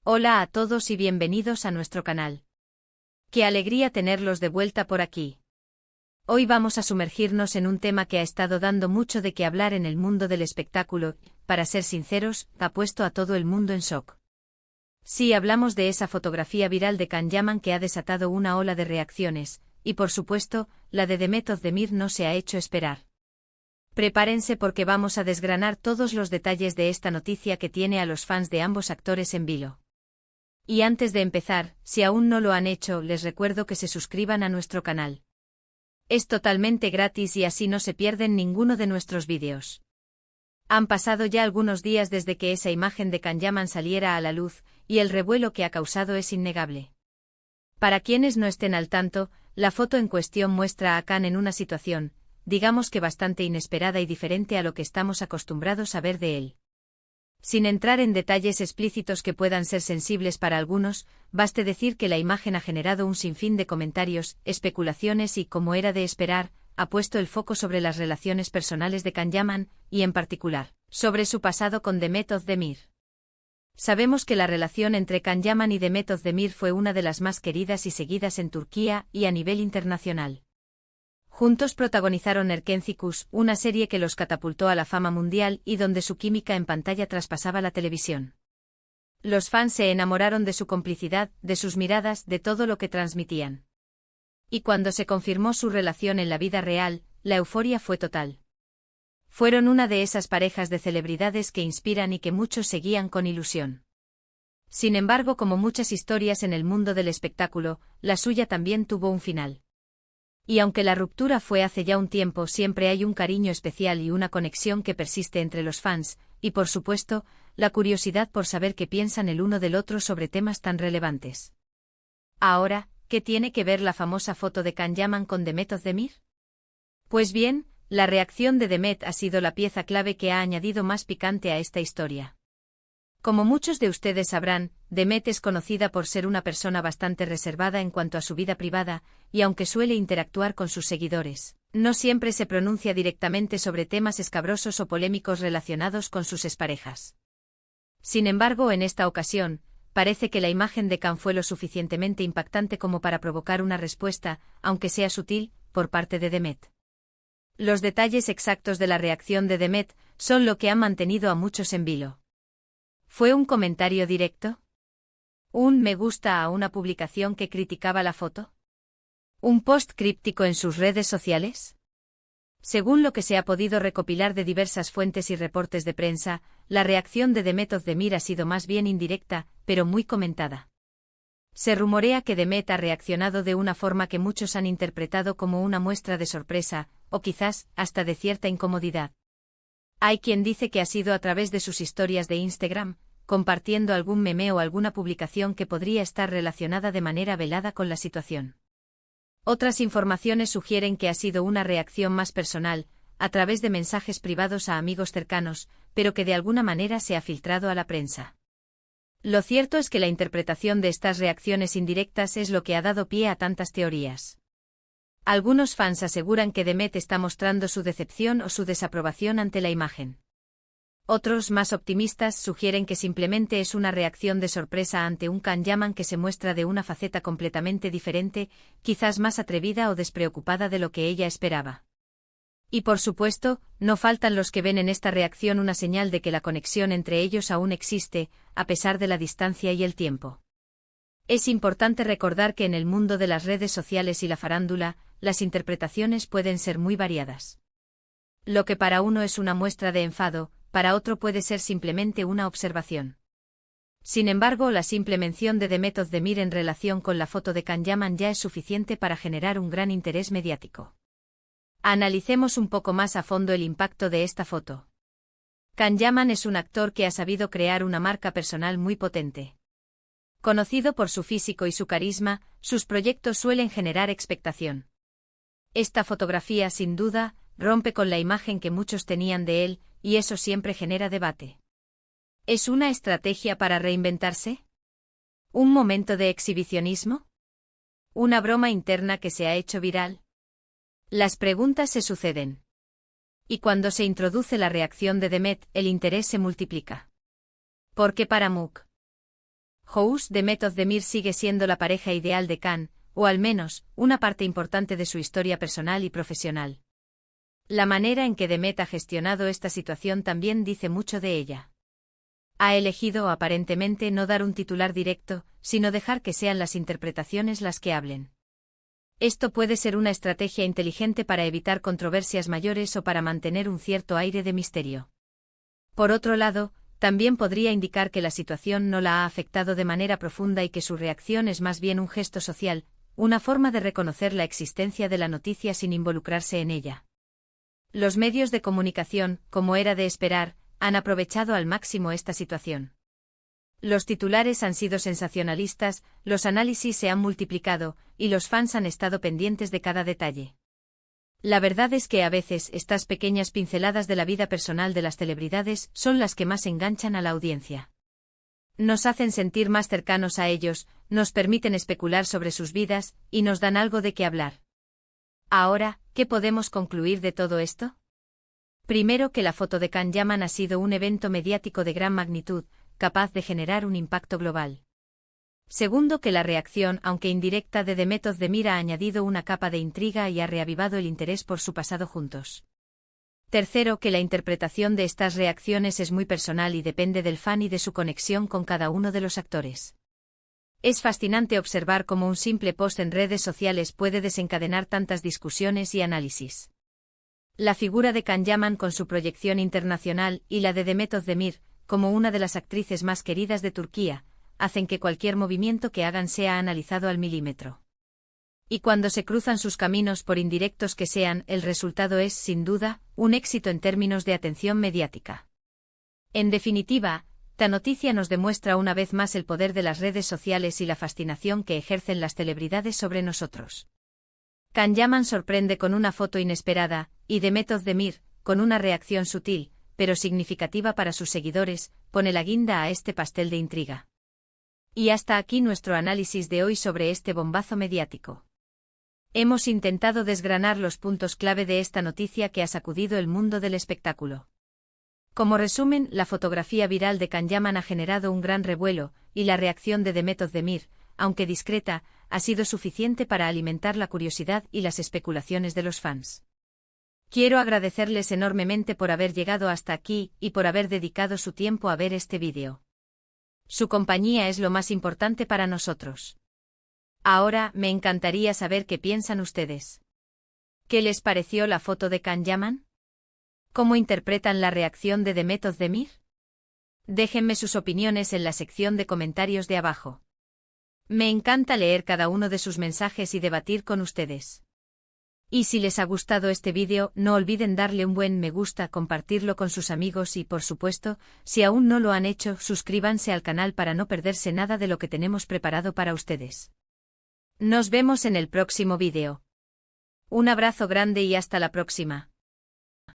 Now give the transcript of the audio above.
Hola a todos y bienvenidos a nuestro canal. Qué alegría tenerlos de vuelta por aquí. Hoy vamos a sumergirnos en un tema que ha estado dando mucho de qué hablar en el mundo del espectáculo, para ser sinceros, ha puesto a todo el mundo en shock. Sí, hablamos de esa fotografía viral de Can Yaman que ha desatado una ola de reacciones, y por supuesto, la de Demet Özdemir no se ha hecho esperar. Prepárense porque vamos a desgranar todos los detalles de esta noticia que tiene a los fans de ambos actores en vilo. Y antes de empezar, si aún no lo han hecho, les recuerdo que se suscriban a nuestro canal. Es totalmente gratis y así no se pierden ninguno de nuestros vídeos. Han pasado ya algunos días desde que esa imagen de Can Yaman saliera a la luz, y el revuelo que ha causado es innegable. Para quienes no estén al tanto, la foto en cuestión muestra a Can en una situación, digamos que bastante inesperada y diferente a lo que estamos acostumbrados a ver de él. Sin entrar en detalles explícitos que puedan ser sensibles para algunos, baste decir que la imagen ha generado un sinfín de comentarios, especulaciones y, como era de esperar, ha puesto el foco sobre las relaciones personales de Can Yaman, y en particular, sobre su pasado con Demet Özdemir. Sabemos que la relación entre Can Yaman y Demet Özdemir fue una de las más queridas y seguidas en Turquía y a nivel internacional. Juntos protagonizaron Erkenci, una serie que los catapultó a la fama mundial y donde su química en pantalla traspasaba la televisión. Los fans se enamoraron de su complicidad, de sus miradas, de todo lo que transmitían. Y cuando se confirmó su relación en la vida real, la euforia fue total. Fueron una de esas parejas de celebridades que inspiran y que muchos seguían con ilusión. Sin embargo, como muchas historias en el mundo del espectáculo, la suya también tuvo un final. Y aunque la ruptura fue hace ya un tiempo, siempre hay un cariño especial y una conexión que persiste entre los fans, y por supuesto, la curiosidad por saber qué piensan el uno del otro sobre temas tan relevantes. Ahora, ¿qué tiene que ver la famosa foto de Can Yaman con Demet Özdemir? Pues bien, la reacción de Demet ha sido la pieza clave que ha añadido más picante a esta historia. Como muchos de ustedes sabrán, Demet es conocida por ser una persona bastante reservada en cuanto a su vida privada, y aunque suele interactuar con sus seguidores, no siempre se pronuncia directamente sobre temas escabrosos o polémicos relacionados con sus exparejas. Sin embargo, en esta ocasión, parece que la imagen de Can fue lo suficientemente impactante como para provocar una respuesta, aunque sea sutil, por parte de Demet. Los detalles exactos de la reacción de Demet son lo que han mantenido a muchos en vilo. ¿Fue un comentario directo? ¿Un me gusta a una publicación que criticaba la foto? ¿Un post críptico en sus redes sociales? Según lo que se ha podido recopilar de diversas fuentes y reportes de prensa, la reacción de Demet Özdemir ha sido más bien indirecta, pero muy comentada. Se rumorea que Demet ha reaccionado de una forma que muchos han interpretado como una muestra de sorpresa, o quizás, hasta de cierta incomodidad. Hay quien dice que ha sido a través de sus historias de Instagram, compartiendo algún meme o alguna publicación que podría estar relacionada de manera velada con la situación. Otras informaciones sugieren que ha sido una reacción más personal, a través de mensajes privados a amigos cercanos, pero que de alguna manera se ha filtrado a la prensa. Lo cierto es que la interpretación de estas reacciones indirectas es lo que ha dado pie a tantas teorías. Algunos fans aseguran que Demet está mostrando su decepción o su desaprobación ante la imagen. Otros, más optimistas, sugieren que simplemente es una reacción de sorpresa ante un Can Yaman que se muestra de una faceta completamente diferente, quizás más atrevida o despreocupada de lo que ella esperaba. Y por supuesto, no faltan los que ven en esta reacción una señal de que la conexión entre ellos aún existe, a pesar de la distancia y el tiempo. Es importante recordar que en el mundo de las redes sociales y la farándula, las interpretaciones pueden ser muy variadas. Lo que para uno es una muestra de enfado, para otro puede ser simplemente una observación. Sin embargo, la simple mención de Demet Özdemir en relación con la foto de Can Yaman ya es suficiente para generar un gran interés mediático. Analicemos un poco más a fondo el impacto de esta foto. Can Yaman es un actor que ha sabido crear una marca personal muy potente. Conocido por su físico y su carisma, sus proyectos suelen generar expectación. Esta fotografía, sin duda, rompe con la imagen que muchos tenían de él, y eso siempre genera debate. ¿Es una estrategia para reinventarse? ¿Un momento de exhibicionismo? ¿Una broma interna que se ha hecho viral? Las preguntas se suceden. Y cuando se introduce la reacción de Demet, el interés se multiplica. ¿Por qué para Muk? Demet Özdemir sigue siendo la pareja ideal de Can, o al menos, una parte importante de su historia personal y profesional. La manera en que Demet ha gestionado esta situación también dice mucho de ella. Ha elegido, aparentemente, no dar un titular directo, sino dejar que sean las interpretaciones las que hablen. Esto puede ser una estrategia inteligente para evitar controversias mayores o para mantener un cierto aire de misterio. Por otro lado, también podría indicar que la situación no la ha afectado de manera profunda y que su reacción es más bien un gesto social, una forma de reconocer la existencia de la noticia sin involucrarse en ella. Los medios de comunicación, como era de esperar, han aprovechado al máximo esta situación. Los titulares han sido sensacionalistas, los análisis se han multiplicado, y los fans han estado pendientes de cada detalle. La verdad es que a veces estas pequeñas pinceladas de la vida personal de las celebridades son las que más enganchan a la audiencia. Nos hacen sentir más cercanos a ellos, nos permiten especular sobre sus vidas, y nos dan algo de qué hablar. Ahora, ¿qué podemos concluir de todo esto? Primero, que la foto de Can Yaman ha sido un evento mediático de gran magnitud, capaz de generar un impacto global. Segundo, que la reacción, aunque indirecta, de Demet Özdemir ha añadido una capa de intriga y ha reavivado el interés por su pasado juntos. Tercero, que la interpretación de estas reacciones es muy personal y depende del fan y de su conexión con cada uno de los actores. Es fascinante observar cómo un simple post en redes sociales puede desencadenar tantas discusiones y análisis. La figura de Can Yaman con su proyección internacional y la de Demet Özdemir, como una de las actrices más queridas de Turquía, hacen que cualquier movimiento que hagan sea analizado al milímetro. Y cuando se cruzan sus caminos, por indirectos que sean, el resultado es, sin duda, un éxito en términos de atención mediática. En definitiva, esta noticia nos demuestra una vez más el poder de las redes sociales y la fascinación que ejercen las celebridades sobre nosotros. Can Yaman sorprende con una foto inesperada, y Demet Özdemir, con una reacción sutil, pero significativa para sus seguidores, pone la guinda a este pastel de intriga. Y hasta aquí nuestro análisis de hoy sobre este bombazo mediático. Hemos intentado desgranar los puntos clave de esta noticia que ha sacudido el mundo del espectáculo. Como resumen, la fotografía viral de Can Yaman ha generado un gran revuelo, y la reacción de Demet Özdemir, aunque discreta, ha sido suficiente para alimentar la curiosidad y las especulaciones de los fans. Quiero agradecerles enormemente por haber llegado hasta aquí y por haber dedicado su tiempo a ver este vídeo. Su compañía es lo más importante para nosotros. Ahora, me encantaría saber qué piensan ustedes. ¿Qué les pareció la foto de Can Yaman? ¿Cómo interpretan la reacción de Demet Özdemir? Déjenme sus opiniones en la sección de comentarios de abajo. Me encanta leer cada uno de sus mensajes y debatir con ustedes. Y si les ha gustado este vídeo, no olviden darle un buen me gusta, compartirlo con sus amigos y, por supuesto, si aún no lo han hecho, suscríbanse al canal para no perderse nada de lo que tenemos preparado para ustedes. Nos vemos en el próximo vídeo. Un abrazo grande y hasta la próxima.